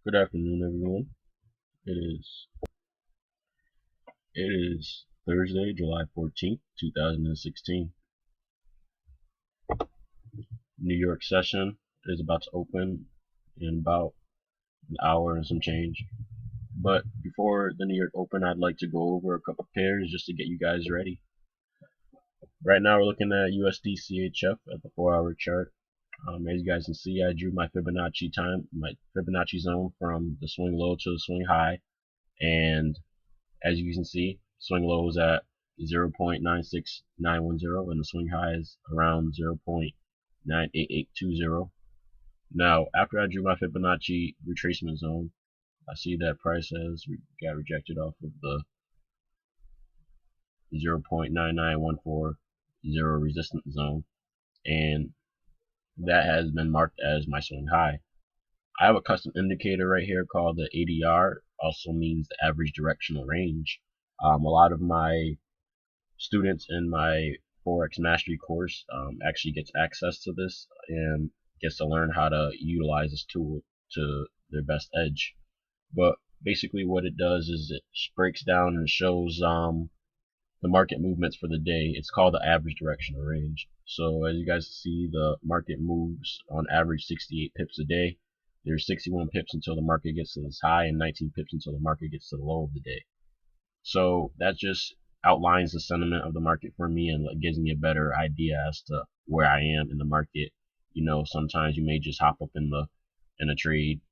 Good afternoon, everyone. It is Thursday, July 14th, 2016. New York session is about to open in about an hour and some change. But before the New York Open, I'd like to go over a couple pairs just to get you guys ready. Right now, we're looking at Usdchf at the 4-hour chart. As you guys can see, I drew my Fibonacci zone from the swing low to the swing high, and as you can see, swing low is at 0.96910 and the swing high is around 0.98820. Now, after I drew my Fibonacci retracement zone, I see that price got rejected off of the 0.99140 resistance zone, and that has been marked as my swing high. I have a custom indicator right here called the ADR, also means the average directional range. A lot of my students in my Forex mastery course actually gets access to this and gets to learn how to utilize this tool to their best edge. But basically what it does is it breaks down and shows the market movements for the day. It's called the average directional range. So as you guys see, the market moves on average 68 pips a day. There's 61 pips until the market gets to this high and 19 pips until the market gets to the low of the day. So that just outlines the sentiment of the market for me and gives me a better idea as to where I am in the market. You know, sometimes you may just hop up in a trade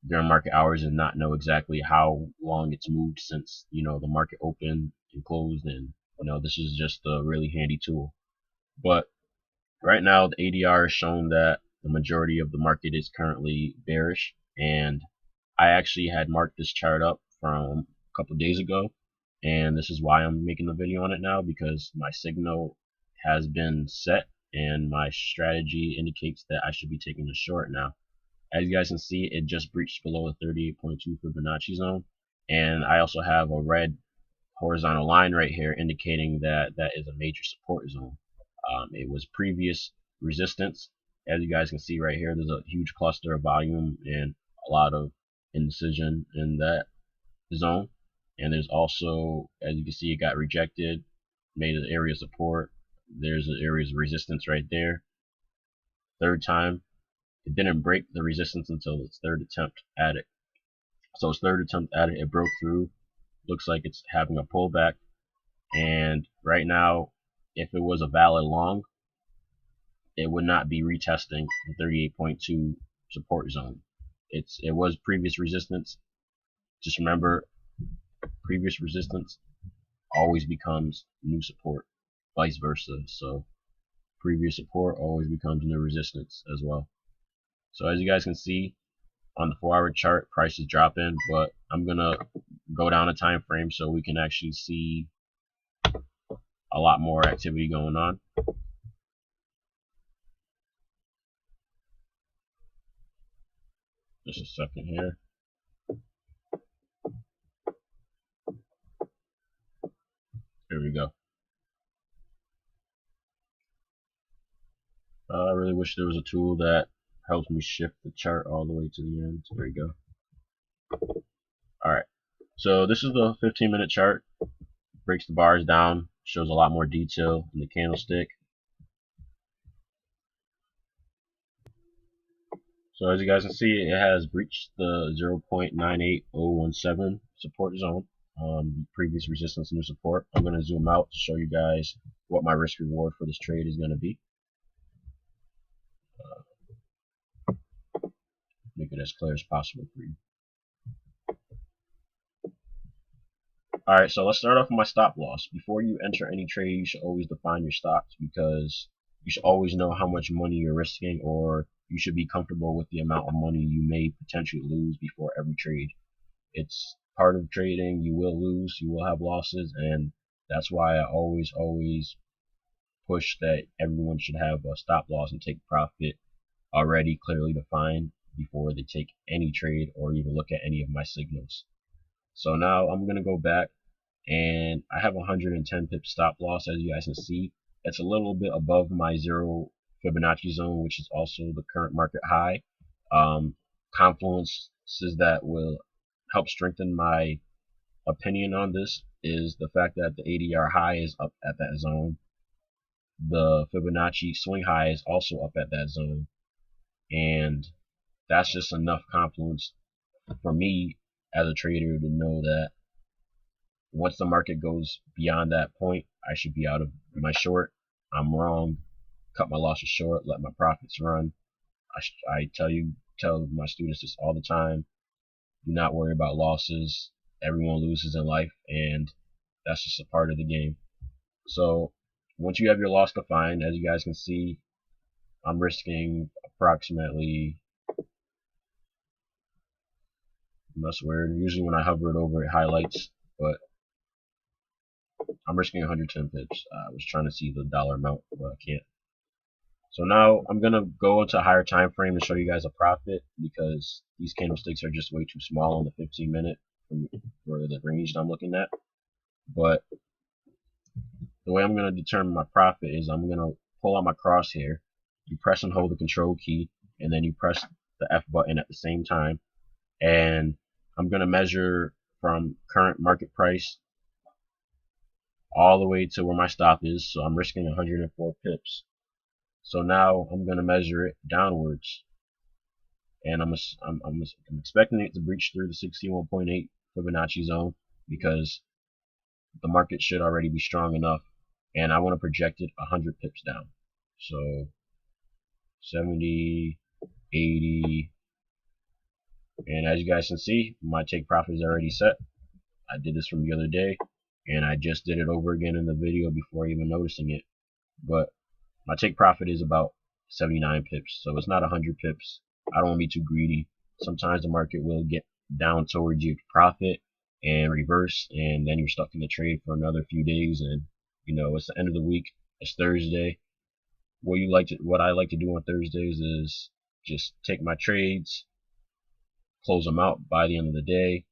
during market hours and not know exactly how long it's moved since, you know, the market opened and closed, and you know, this is just a really handy tool. But right now the ADR has shown that the majority of the market is currently bearish, and I actually had marked this chart up from a couple days ago, and this is why I'm making the video on it now, because my signal has been set and my strategy indicates that I should be taking a short now. As you guys can see, it just breached below the 38.2 Fibonacci zone, and I also have a red horizontal line right here indicating that that is a major support zone. It was previous resistance. As you guys can see right here, there's a huge cluster of volume and a lot of indecision in that zone. And there's also, as you can see, it got rejected, made an area of support. There's an area of resistance right there. Third time, it didn't break the resistance until its third attempt at it. So its third attempt at it, it broke through. Looks like it's having a pullback. And right now, if it was a valid long, it would not be retesting the 38.2 support zone. It was previous resistance. Just remember, previous resistance always becomes new support, vice versa. So previous support always becomes new resistance as well. So as you guys can see on the 4-hour chart, price is dropping, but I'm gonna go down a time frame so we can actually see a lot more activity going on. Just a second here. Here we go. I really wish there was a tool that helps me shift the chart all the way to the end. There you go. Alright, so this is the 15-minute chart. Breaks the bars down, shows a lot more detail in the candlestick. So as you guys can see, it has breached the 0.98017 support zone. Previous resistance and new support. I'm going to zoom out to show you guys what my risk reward for this trade is going to be. Make it as clear as possible for you. Alright, so let's start off with my stop loss. Before you enter any trade, you should always define your stops, because you should always know how much money you're risking, or you should be comfortable with the amount of money you may potentially lose before every trade. It's part of trading. You will lose, you will have losses, and that's why I always push that everyone should have a stop loss and take profit already clearly defined before they take any trade or even look at any of my signals. So now I'm going to go back, and I have 110 pip stop loss. As you guys can see, it's a little bit above my 0 Fibonacci zone, which is also the current market high. Confluences that will help strengthen my opinion on this is the fact that the ADR high is up at that zone. The Fibonacci swing high is also up at that zone, and that's just enough confluence for me as a trader to know that once the market goes beyond that point, I should be out of my short. I'm wrong. Cut my losses short. Let my profits run. I tell my students this all the time. Do not worry about losses. Everyone loses in life, and that's just a part of the game. So once you have your loss defined, as you guys can see, I'm risking approximately, that's weird. Usually when I hover it over, it highlights, but I'm risking 110 pips. I was trying to see the dollar amount, but I can't. So now I'm gonna go into a higher time frame to show you guys a profit, because these candlesticks are just way too small on the 15-minute for the range that I'm looking at. But the way I'm gonna determine my profit is I'm gonna pull out my crosshair. You press and hold the control key, and then you press the F button at the same time, and I'm gonna measure from current market price all the way to where my stop is. So I'm risking 104 pips. So now I'm going to measure it downwards, and I'm expecting it to breach through the 61.8 Fibonacci zone, because the market should already be strong enough, and I want to project it 100 pips down. So 70, 80, and as you guys can see, my take profit is already set. I did this from the other day, and I just did it over again in the video before even noticing it. But my take profit is about 79 pips, so it's not 100 pips. I don't want to be too greedy. Sometimes the market will get down towards your profit and reverse, and then you're stuck in the trade for another few days. And you know, it's the end of the week. It's Thursday. What I like to do on Thursdays is just take my trades, close them out by the end of the day.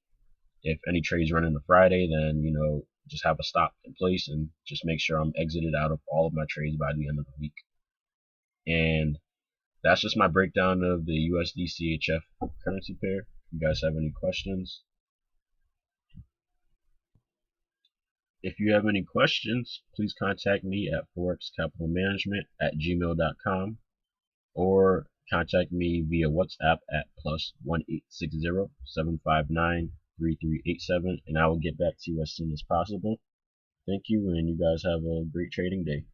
If any trades run into Friday, then you know, just have a stop in place and just make sure I'm exited out of all of my trades by the end of the week. And that's just my breakdown of the USDCHF currency pair. If you guys have any questions, please contact me at forexcapitalmanagement@gmail.com, or contact me via WhatsApp at +1-860-759-3387, and I will get back to you as soon as possible. Thank you, and you guys have a great trading day.